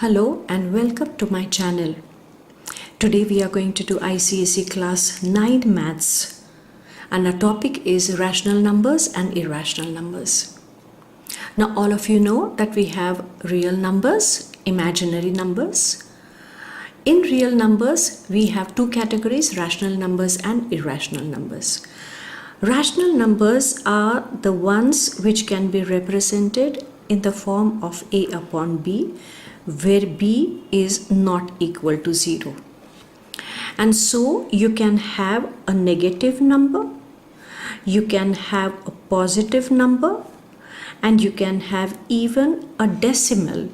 Hello and welcome to my channel. Today we are going to do ICSE class 9 maths and our topic is rational numbers and irrational numbers. Now all of you know that we have real numbers, imaginary numbers. In real numbers we have two categories, rational numbers and irrational numbers. Rational numbers are the ones which can be represented in the form of a upon b, where b is not equal to 0. And so you can have a negative number, you can have a positive number, and you can have even a decimal,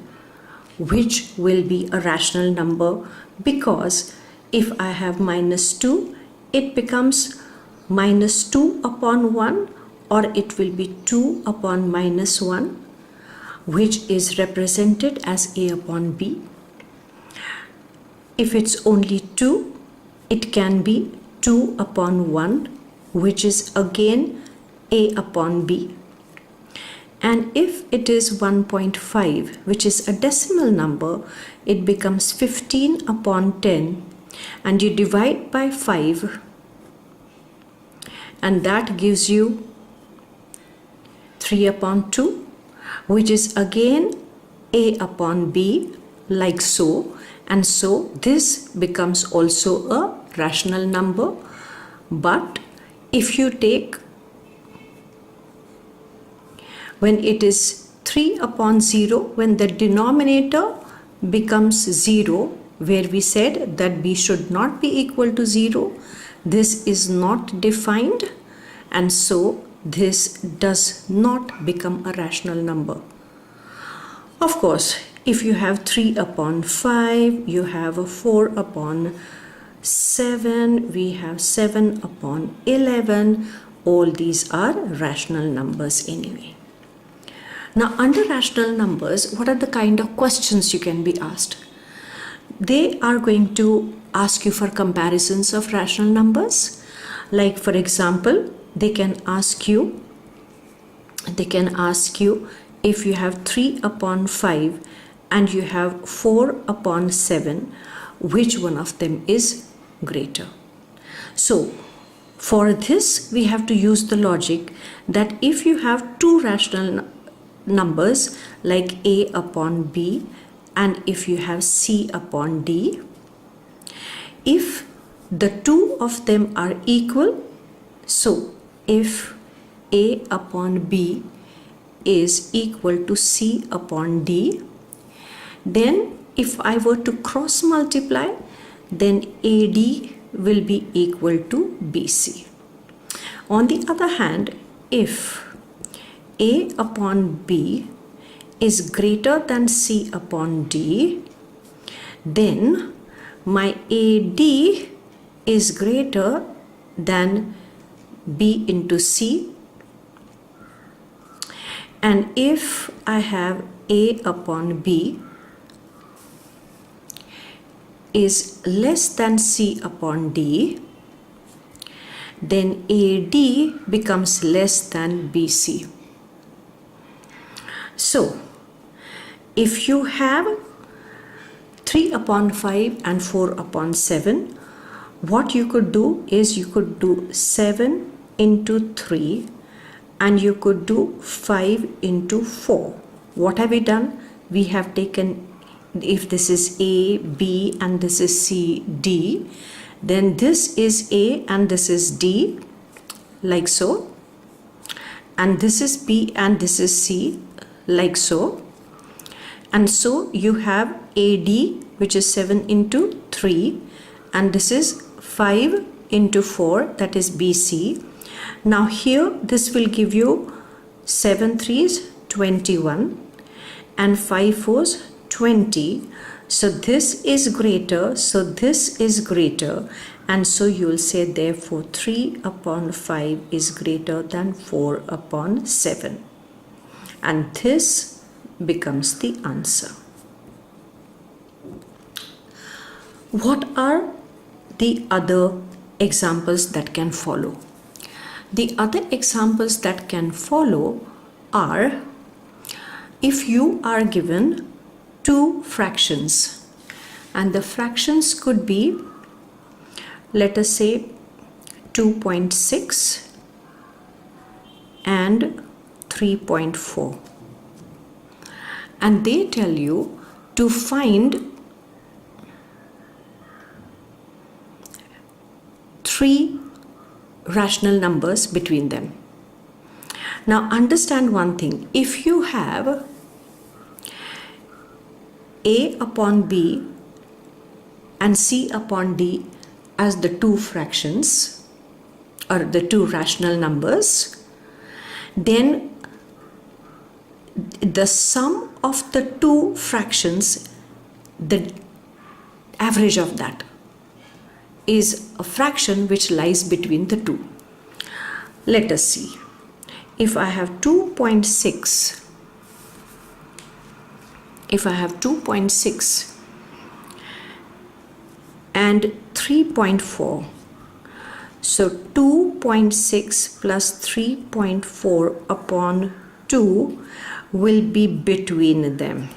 which will be a rational number, because if I have -2, it becomes -2 upon 1, or it will be 2 upon -1, which is represented as a upon b. If it's only 2, it can be 2 upon 1, which is again a upon b. And if it is 1.5, which is a decimal number, it becomes 15 upon 10, and you divide by 5, and that gives you 3 upon 2, which is again a upon b, like so. And so this becomes also a rational number. But if you take, when it is 3 upon 0, when the denominator becomes 0, where we said that b should not be equal to 0, this is not defined, and so this does not become a rational number. Of course, if you have 3 upon 5, you have a 4 upon 7, we have 7 upon 11, all these are rational numbers anyway. Now under rational numbers, what are the kind of questions you can be asked? They are going to ask you for comparisons of rational numbers. Like for example, they can ask you if you have 3 upon 5 and you have 4 upon 7, which one of them is greater? So for this we have to use the logic that if you have two rational numbers like a upon b, and if you have c upon d, if the two of them are equal, so if a upon b is equal to c upon d, then if I were to cross multiply, then AD will be equal to BC. On the other hand, if A upon B is greater than C upon D, then my AD is greater than B into C. And if I have A upon B is less than C upon D, then AD becomes less than BC. So, if you have 3 upon 5 and 4 upon 7, what you could do is you could do 7 into 3 and you could do 5 into 4. What have we done? We have taken, if this is A, B and this is C, D, then this is A and this is D, like so, and this is B and this is C, like so. And so you have AD, which is 7 into 3, and this is 5 into 4, that is BC. Now here this will give you 7 3s 21 and 5 4s 20. So this is greater, so this is greater, and so you will say therefore 3 upon 5 is greater than 4 upon 7. And this becomes the answer. What are the other examples that can follow? The other examples that can follow are, if you are given two fractions, and the fractions could be, let us say, 2.6 and 3.4, and they tell you to find three rational numbers between them. Now understand one thing, if you have A upon B and C upon D as the two fractions or the two rational numbers, then the sum of the two fractions, the average of that, is a fraction which lies between the two. Let us see. If I have 2.6, and 3.4, so 2.6 plus 3.4 upon 2 will be between them.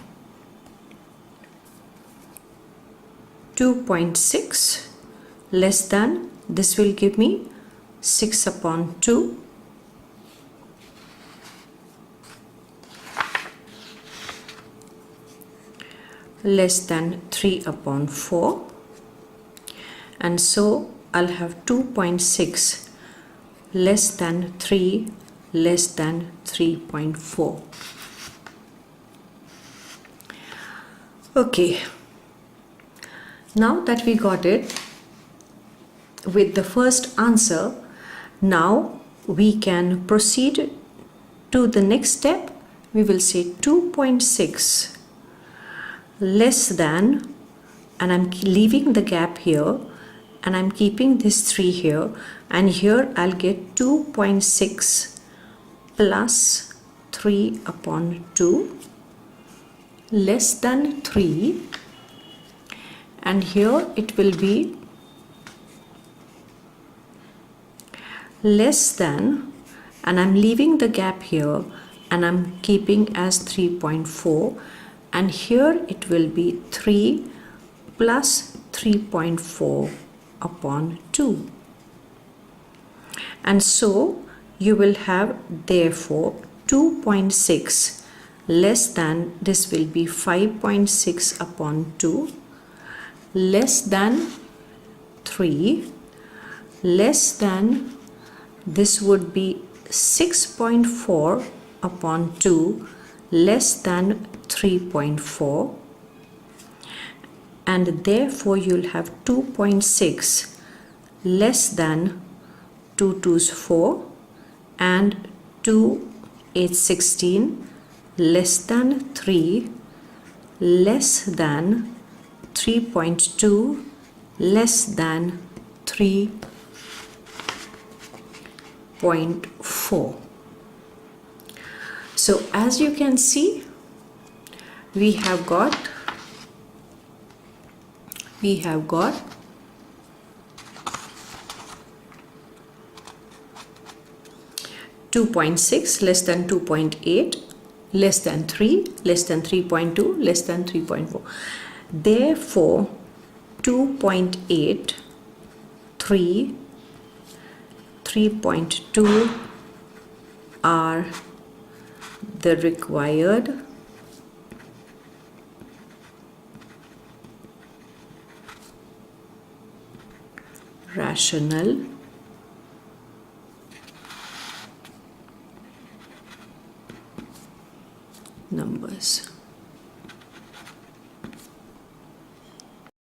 2.6 less than, this will give me 6 upon 2, less than 3 upon 4, and so I'll have 2.6 less than 3 less than 3.4. Okay, now that we got it with the first answer, now we can proceed to the next step. We will say 2.6 less than, and I'm leaving the gap here, and I'm keeping this 3 here, and here I'll get 2.6 plus 3 upon 2 less than 3, and here it will be less than, and I'm leaving the gap here and I'm keeping as 3.4, and here it will be 3 plus 3.4 upon 2, and so you will have therefore 2.6 less than, this will be 5.6 upon 2 less than 3 less than, this would be 6.4 upon 2 less than 3.4, and therefore you'll have 2.6 less than 2 2's 4 and 2 8 16 less than 3 less than 3.2 less than 3.4. So as you can see, we have got 2.6 less than 2.8 less than 3 less than 3.2 less than 3.4. Therefore 2.8, 3, 3.2 are the required rational numbers.